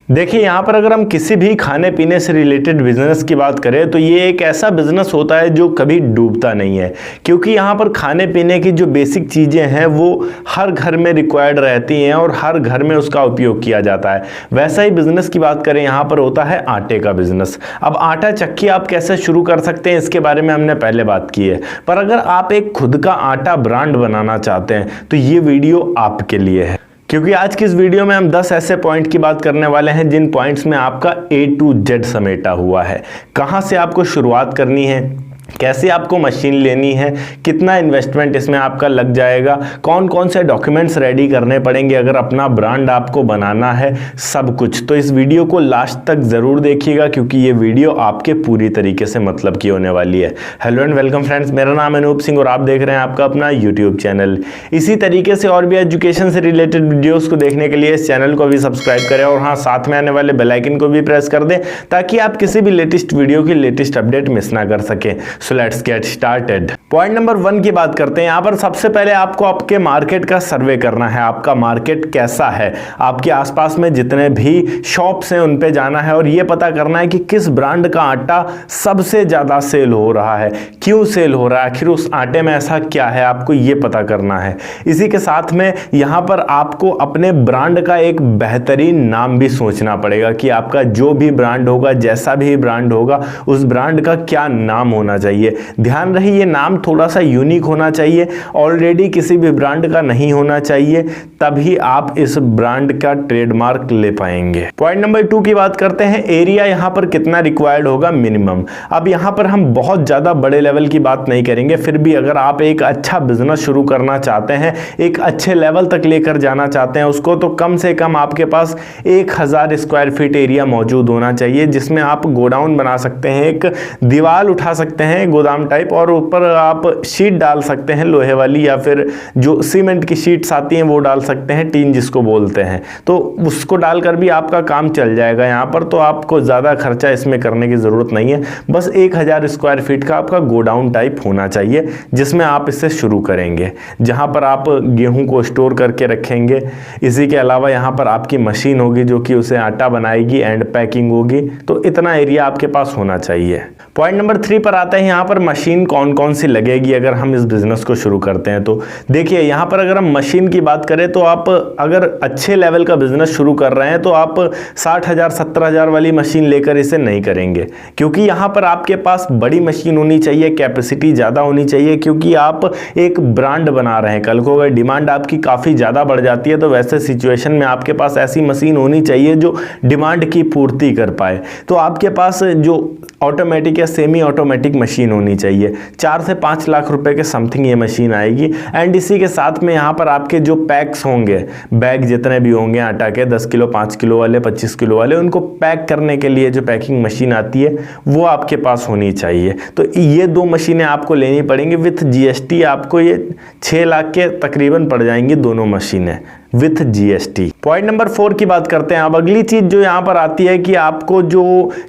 देखिए यहाँ पर अगर हम किसी भी खाने पीने से रिलेटेड बिजनेस की बात करें तो ये एक ऐसा बिजनेस होता है जो कभी डूबता नहीं है, क्योंकि यहाँ पर खाने पीने की जो बेसिक चीज़ें हैं वो हर घर में रिक्वायर्ड रहती हैं और हर घर में उसका उपयोग किया जाता है। वैसा ही बिजनेस की बात करें यहाँ पर होता है आटे का बिजनेस। अब आटा चक्की आप कैसे शुरू कर सकते हैं इसके बारे में हमने पहले बात की है, पर अगर आप एक खुद का आटा ब्रांड बनाना चाहते हैं तो ये वीडियो आपके लिए है, क्योंकि आज की इस वीडियो में हम 10 ऐसे पॉइंट की बात करने वाले हैं जिन पॉइंट्स में आपका A to Z समेटा हुआ है। कहां से आपको शुरुआत करनी है, कैसे आपको मशीन लेनी है, कितना इन्वेस्टमेंट इसमें आपका लग जाएगा, कौन कौन से डॉक्यूमेंट्स रेडी करने पड़ेंगे अगर अपना ब्रांड आपको बनाना है, सब कुछ। तो इस वीडियो को लास्ट तक ज़रूर देखिएगा क्योंकि ये वीडियो आपके पूरी तरीके से मतलब की होने वाली है। हेलो एंड वेलकम फ्रेंड्स, मेरा नाम है अनूप सिंह और आप देख रहे हैं आपका अपना यूट्यूब चैनल। इसी तरीके से और भी एजुकेशन से रिलेटेड वीडियोज़ को देखने के लिए इस चैनल को भी सब्सक्राइब करें और हाँ, साथ में आने वाले बेल आइकन को भी प्रेस कर दें ताकि आप किसी भी लेटेस्ट वीडियो की लेटेस्ट अपडेट मिस ना कर सकें। So let's get started। Point number 1 की बात करते हैं। यहाँ पर सबसे पहले आपको आपके मार्केट का सर्वे करना है। आपका मार्केट कैसा है, आपके आसपास में जितने भी शॉप्स हैं उन पे जाना है और ये पता करना है कि किस ब्रांड का आटा सबसे ज़्यादा सेल हो रहा है, क्यों सेल हो रहा है, आखिर उस आटे में ऐसा क्या है, आपको ये पता करना है। इसी के साथ में यहाँ पर आपको अपने ब्रांड का एक बेहतरीन नाम भी सोचना पड़ेगा कि आपका जो भी ब्रांड होगा, जैसा भी ब्रांड होगा, उस ब्रांड का क्या नाम होना चाहिए। ध्यान रहे ये नाम थोड़ा सा यूनिक होना चाहिए, ऑलरेडी किसी भी ब्रांड का नहीं होना चाहिए, तभी आप इस ब्रांड का ट्रेडमार्क ले पाएंगे। पॉइंट नंबर 2 की बात करते हैं। एरिया यहाँ पर कितना रिक्वायर्ड होगा मिनिमम। अब यहाँ पर हम बहुत ज़्यादा बड़े लेवल की बात नहीं करेंगे, फिर भी अगर आप एक अच्छा बिजनेस शुरू करना चाहते हैं, एक अच्छे लेवल तक लेकर जाना चाहते हैं उसको, तो कम से कम आपके पास 1000 स्क्वायर फीट एरिया मौजूद होना चाहिए जिसमें आप गोडाउन बना सकते हैं, एक दीवार उठा सकते हैं गोदाम टाइप और ऊपर आप शीट डाल सकते हैं लोहे वाली, या फिर जो सीमेंट की शीट्स आती हैं वो डाल सकते हैं, टीन जिसको बोलते हैं, तो उसको डालकर भी आपका काम चल जाएगा यहाँ पर। तो आपको ज़्यादा खर्चा इसमें करने की ज़रूरत नहीं है, बस 1000 स्क्वायर फीट का आपका गोडाउन टाइप होना चाहिए जिसमें आप इससे शुरू करेंगे, जहाँ पर आप गेहूँ को स्टोर करके रखेंगे। इसी के अलावा यहाँ पर आपकी मशीन होगी जो कि उसे आटा बनाएगी एंड पैकिंग होगी, तो इतना एरिया आपके पास होना चाहिए। पॉइंट नंबर 3 पर आते हैं। यहाँ पर मशीन कौन कौन सी लगेगी अगर हम इस बिजनेस को शुरू करते हैं। तो देखिए यहाँ पर अगर हम मशीन की बात करें तो आप अगर अच्छे लेवल का बिजनेस शुरू कर रहे हैं तो आप 60,000 70,000 वाली मशीन लेकर इसे नहीं करेंगे, क्योंकि यहाँ पर आपके पास बड़ी मशीन होनी चाहिए, कैपेसिटी ज़्यादा होनी चाहिए, क्योंकि आप एक ब्रांड बना रहे हैं। कल को अगर डिमांड आपकी काफ़ी ज़्यादा बढ़ जाती है तो वैसे सिचुएशन में आपके पास ऐसी मशीन होनी चाहिए जो डिमांड की पूर्ति कर पाए। तो आपके पास जो ऑटोमेटिक या सेमी ऑटोमेटिक मशीन होनी चाहिए। 4 से 5 लाख रुपए के समथिंग ये मशीन आएगी। एंड इसी के साथ में यहाँ पर आपके जो पैक्स होंगे, बैग जितने भी होंगे आटा के 10 किलो 5 किलो वाले 25 किलो वाले, उनको पैक करने के लिए जो पैकिंग मशीन आती है वो आपके पास होनी चाहिए। तो ये 2 मशीनें आपको लेनी पड़ेंगी। विथ GST आपको ये 6 लाख के तकरीबन पड़ जाएंगी दोनों मशीनें विथ GST। पॉइंट नंबर 4 की बात करते हैं। अब अगली चीज जो यहाँ पर आती है कि आपको जो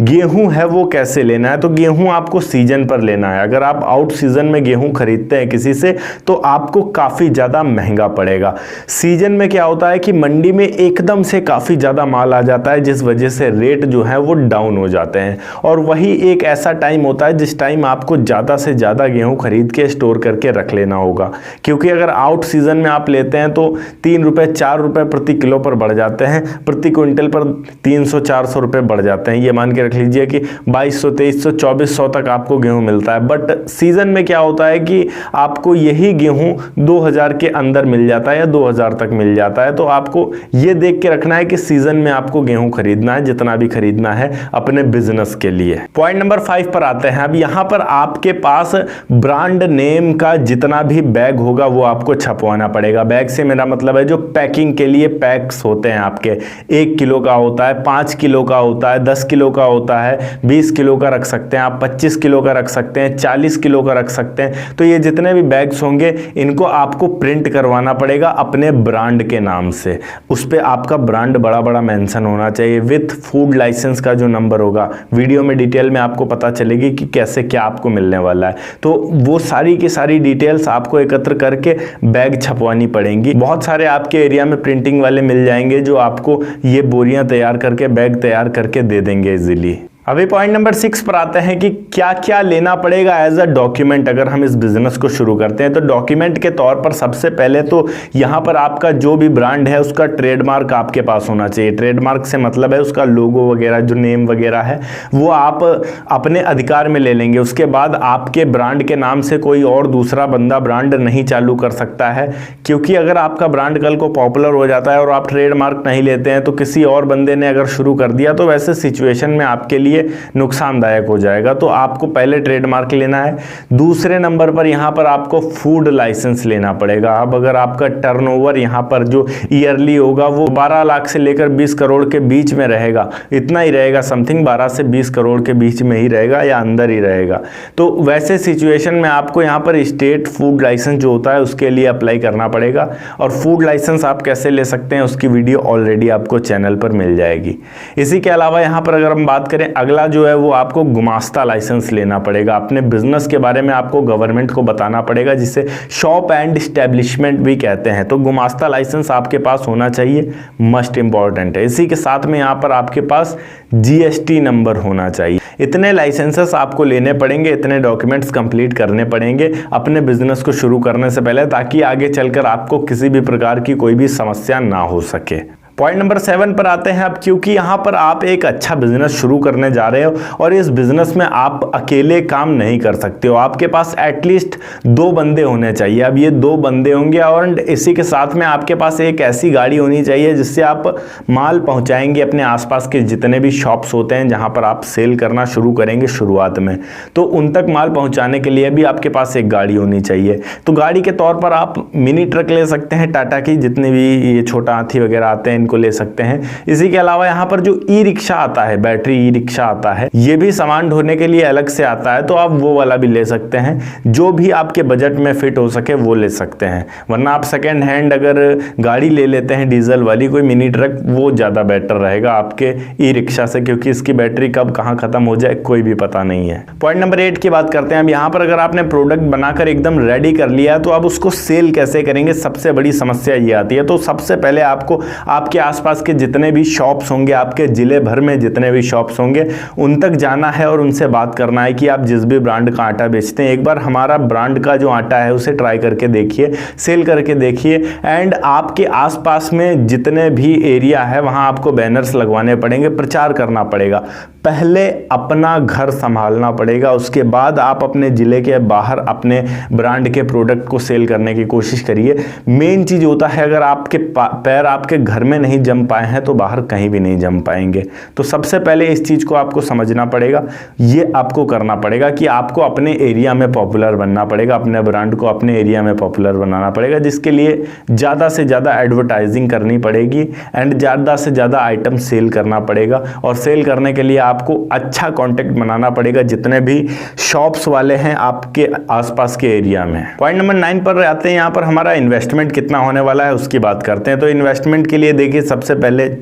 गेहूं है वो कैसे लेना है। तो गेहूं आपको सीजन पर लेना है। अगर आप आउट सीजन में गेहूं खरीदते हैं किसी से तो आपको काफी ज्यादा महंगा पड़ेगा। सीजन में क्या होता है कि मंडी में एकदम से काफी ज्यादा माल आ जाता है, जिस वजह से रेट जो है वो डाउन हो जाते हैं, और वही एक ऐसा टाइम होता है जिस टाइम आपको ज्यादा से ज्यादा गेहूं खरीद के स्टोर करके रख लेना होगा, क्योंकि अगर आउट सीजन में आप लेते हैं तो 3 रुपए 4 रुपए प्रति किलो पर बढ़ जाते हैं, प्रति क्विंटल पर 300-400 रुपए बढ़ जाते हैं। ये मान के रख लीजिए कि 2200 2300 2400 तक आपको गेहूं मिलता है। बट सीजन में क्या होता है कि आपको यही गेहूं 2000 के अंदर मिल जाता है या 2000 तक मिल जाता है। तो आपको ये देख के रखना है कि सीजन में आपको गेहूं खरीदना है, जितना भी खरीदना है अपने बिजनेस के लिए। पॉइंट नंबर 5 पर आते हैं। अब यहाँ पर आपके पास ब्रांड नेम का जितना भी बैग होगा वो आपको छपवाना पड़ेगा। बैग से मेरा मतलब है जो पैकिंग के लिए पैक्स होते हैं आपके, 1 किलो का होता है, 5 किलो का होता है, 10 किलो का होता है, 20 किलो का रख सकते हैं आप, 25 किलो का रख सकते हैं, 40 किलो का रख सकते हैं। तो ये जितने भी बैग्स होंगे इनको आपको प्रिंट करवाना पड़ेगा अपने ब्रांड के नाम से। उस पर आपका ब्रांड बड़ा बड़ा मेंशन होना चाहिए विथ फूड लाइसेंस का जो नंबर होगा। वीडियो में डिटेल में आपको पता चलेगी कि कैसे क्या आपको मिलने वाला है। तो वो सारी की सारी डिटेल्स आपको एकत्र करके बैग छपवानी पड़ेंगी। बहुत सारे आपके एरिया में प्रिंटिंग वाले मिल जाएंगे जो आपको ये बोरियां तैयार करके, बैग तैयार करके दे देंगे इजीली। अभी पॉइंट नंबर 6 पर आते हैं कि क्या क्या लेना पड़ेगा एज अ डॉक्यूमेंट अगर हम इस बिजनेस को शुरू करते हैं। तो डॉक्यूमेंट के तौर पर सबसे पहले तो यहाँ पर आपका जो भी ब्रांड है उसका ट्रेडमार्क आपके पास होना चाहिए। ट्रेडमार्क से मतलब है उसका लोगो वगैरह, जो नेम वगैरह है वो आप अपने अधिकार में ले लेंगे। उसके बाद आपके ब्रांड के नाम से कोई और दूसरा बंदा ब्रांड नहीं चालू कर सकता है, क्योंकि अगर आपका ब्रांड कल को पॉपुलर हो जाता है और आप ट्रेडमार्क नहीं लेते हैं तो किसी और बंदे ने अगर शुरू कर दिया तो वैसे सिचुएशन में आपके लिए नुकसानदायक हो जाएगा। तो आपको पहले ट्रेडमार्क लेना है। दूसरे नंबर पर यहाँ पर आपको फूड लाइसेंस लेना पड़ेगा। अब अगर आपका टर्नओवर यहाँ पर जो ईयरली होगा वो 12 लाख से लेकर 20 करोड़ के बीच में रहेगा, इतना ही रहेगा, समथिंग 12 से 20 करोड़ के बीच में ही रहेगा या अंदर ही रहेगा, तो वैसे सिचुएशन में आपको यहाँ पर स्टेट फूड लाइसेंस जो होता है उसके लिए अप्लाई करना पड़ेगा। और फूड लाइसेंस आप कैसे ले सकते हैं उसकी वीडियो ऑलरेडी आपको चैनल पर मिल जाएगी। इसी के अलावा यहाँ पर अगर हम बात करें, अगला जो है वो आपको गुमास्ता लाइसेंस लेना पड़ेगा। अपने बिजनेस के बारे में आपको गवर्नमेंट को बताना पड़ेगा, जिसे शॉप एंड एस्टेब्लिशमेंट भी कहते हैं। तो गुमास्ता लाइसेंस आपके पास होना चाहिए, मस्ट इंपॉर्टेंट है। इसी के साथ में यहाँ पर आपके पास जीएसटी नंबर होना चाहिए। इतने लाइसेंसेस आपको लेने पड़ेंगे, इतने डॉक्यूमेंट्स कंप्लीट करने पड़ेंगे अपने बिजनेस को शुरू करने से पहले, ताकि आगे चलकर आपको किसी भी प्रकार की कोई भी समस्या ना हो सके। पॉइंट नंबर 7 पर आते हैं अब, क्योंकि यहाँ पर आप एक अच्छा बिजनेस शुरू करने जा रहे हो और इस बिजनेस में आप अकेले काम नहीं कर सकते हो। आपके पास एटलीस्ट 2 बंदे होने चाहिए। अब ये 2 बंदे होंगे और इसी के साथ में आपके पास एक ऐसी गाड़ी होनी चाहिए जिससे आप माल पहुँचाएंगे अपने आसपास के जितने भी शॉप्स होते हैं जहाँ पर आप सेल करना शुरू करेंगे शुरुआत में, तो उन तक माल पहुँचाने के लिए भी आपके पास एक गाड़ी होनी चाहिए। तो गाड़ी के तौर पर आप मिनी ट्रक ले सकते हैं, टाटा की जितने भी ये छोटा हाथी वगैरह आते हैं को ले सकते हैं। इसी के अलावा यहाँ पर जो ई रिक्शा आता है, बैटरी ई रिक्शा आता है, ये भी सामान ढोने के लिए अलग से आता है, तो आप वो वाला भी ले सकते हैं। जो भी आपके बजट में फिट हो सके वो ले सकते हैं। वरना आप सेकेंड हैंड अगर गाड़ी ले लेते हैं डीजल वाली कोई मिनी ट्रक, वो ज़्यादा बेटर रहेगा आपके ई रिक्शा से, क्योंकि इसकी बैटरी कब कहाँ खत्म हो जाए कोई भी पता नहीं है। पॉइंट नंबर 8 की बात करते हैं। अब यहाँ पर अगर आपने प्रोडक्ट बनाकर एकदम रेडी कर लिया तो अब उसको सेल कैसे करेंगे, सबसे बड़ी समस्या ये आती है। तो सबसे पहले आपको आपके आसपास के जितने भी शॉप्स होंगे, आपके जिले भर में जितने भी शॉप्स होंगे, उन तक जाना है और उनसे बात करना है कि आप जिस भी ब्रांड का आटा बेचते हैं, एक बार हमारा ब्रांड का जो आटा है उसे ट्राई करके देखिए, सेल करके देखिए। एंड आपके आसपास में जितने भी एरिया है वहां आपको बैनर्स लगवाने पड़ेंगे, प्रचार करना पड़ेगा। पहले अपना घर संभालना पड़ेगा, उसके बाद आप अपने जिले के बाहर अपने ब्रांड के प्रोडक्ट को सेल करने की कोशिश करिए। मेन चीज होता है, अगर आपके पैर आपके घर में नहीं जम पाए हैं तो बाहर कहीं भी नहीं जम पाएंगे। तो सबसे पहले इस चीज को आपको समझना पड़ेगा, ये आपको करना पड़ेगा कि आपको अपने एरिया में पॉपुलर बनना पड़ेगा, अपने ब्रांड को अपने एरिया में पॉपुलर बनाना पड़ेगा, जिसके लिए ज़्यादा से ज़्यादा एडवर्टाइजिंग करनी पड़ेगी एंड ज़्यादा से ज़्यादा आइटम सेल करना पड़ेगा। और सेल करने के लिए आपको अच्छा कॉन्टेक्ट बनाना पड़ेगा जितने भी शॉप्स वाले हैं आपके आसपास के एरिया में। पॉइंट नंबर 9 पर आते हैं। यहाँ पर हमारा इन्वेस्टमेंट कितना होने वाला है उसकी बात करते हैं। तो इन्वेस्टमेंट के लिए देखिए, सबसे पहले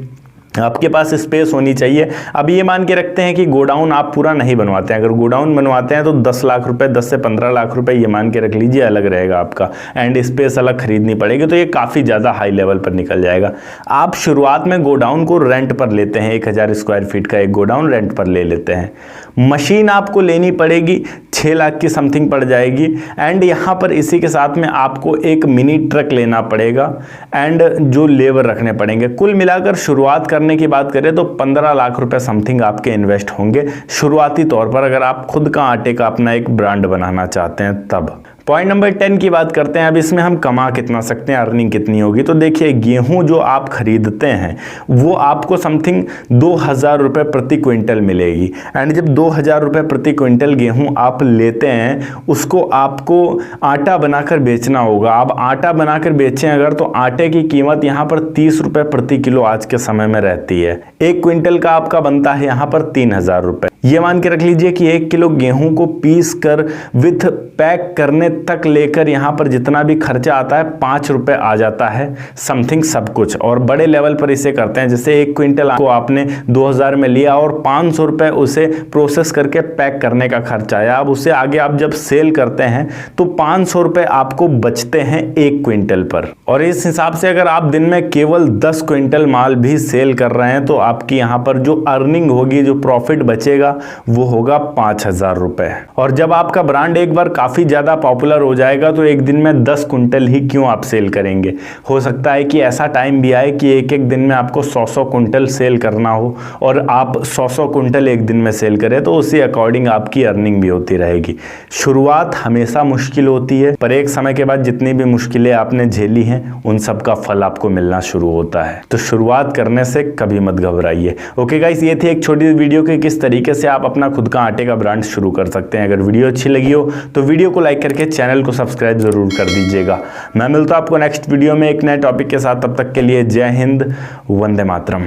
आपके पास स्पेस होनी चाहिए। अब ये मान के रखते हैं कि गोडाउन आप पूरा नहीं बनवाते हैं। अगर गोडाउन बनवाते हैं तो 10 लाख रुपए, 10 से 15 लाख रुपए ये मान के रख लीजिए अलग रहेगा आपका, एंड स्पेस अलग खरीदनी पड़ेगी, तो ये काफ़ी ज़्यादा हाई लेवल पर निकल जाएगा। आप शुरुआत में गोडाउन को रेंट पर लेते हैं, 1000 स्क्वायर फीट का एक गोडाउन रेंट पर ले लेते हैं। मशीन आपको लेनी पड़ेगी, 6 लाख की समथिंग पड़ जाएगी। एंड यहाँ पर इसी के साथ में आपको एक मिनी ट्रक लेना पड़ेगा एंड जो लेबर रखने पड़ेंगे। कुल मिलाकर शुरुआत करने की बात करें तो 15 लाख रुपए समथिंग आपके इन्वेस्ट होंगे शुरुआती तौर पर, अगर आप खुद का आटे का अपना एक ब्रांड बनाना चाहते हैं तब। पॉइंट नंबर 10 की बात करते हैं। अब इसमें हम कमा कितना सकते हैं, अर्निंग कितनी होगी। तो देखिए, गेहूं जो आप खरीदते हैं वो आपको समथिंग 2000 रुपये प्रति क्विंटल मिलेगी। एंड जब 2000 रुपये प्रति क्विंटल गेहूं आप लेते हैं, उसको आपको आटा बनाकर बेचना होगा। आप आटा बनाकर बेचें अगर, तो आटे की कीमत यहाँ पर 30 रुपये प्रति किलो आज के समय में रहती है। 1 क्विंटल का आपका बनता है यहाँ पर 3000 रुपये। ये मान के रख लीजिए कि 1 किलो गेहूं को पीस कर विथ पैक करने तक लेकर यहाँ पर जितना भी खर्चा आता है 5 रुपए आ जाता है समथिंग सब कुछ। और बड़े लेवल पर इसे करते हैं, जैसे 1 क्विंटल को आपने 2000 में लिया और 500 रुपए उसे प्रोसेस करके पैक करने का खर्चा आया। अब उसे आगे आप जब सेल करते हैं तो 500 रुपए आपको बचते हैं 1 क्विंटल पर। और इस हिसाब से अगर आप दिन में केवल 10 क्विंटल माल भी सेल कर रहे हैं तो आपकी यहाँ पर जो अर्निंग होगी, जो प्रॉफिट बचेगा वो होगा 5000 रुपए। और जब आपका ब्रांड एक बार काफी ज्यादा पॉपुलर हो जाएगा तो एक दिन में 10 क्विंटल ही क्यों आप सेल करेंगे। हो सकता है कि ऐसा टाइम भी आए कि एक एक दिन में आपको 100-100 क्विंटल सेल करना हो और आप 100-100 क्विंटल एक दिन में सेल करें, तो उसी अकॉर्डिंग आपकी अर्निंग भी होती रहेगी। शुरुआत हमेशा मुश्किल होती है, पर एक समय के बाद जितनी भी मुश्किलें आपने झेली हैं उन सब का फल आपको मिलना शुरू होता है। तो शुरुआत करने से कभी मत घबराइए। ओके गाइस, ये थी एक छोटी वीडियो कि किस तरीके से आप अपना खुद का आटे का ब्रांड शुरू कर सकते हैं। अगर वीडियो अच्छी लगी हो तो वीडियो को लाइक करके चैनल को सब्सक्राइब जरूर कर दीजिएगा। मैं मिलता हूं आपको नेक्स्ट वीडियो में एक नए टॉपिक के साथ। तब तक के लिए जय हिंद, वंदे मातरम।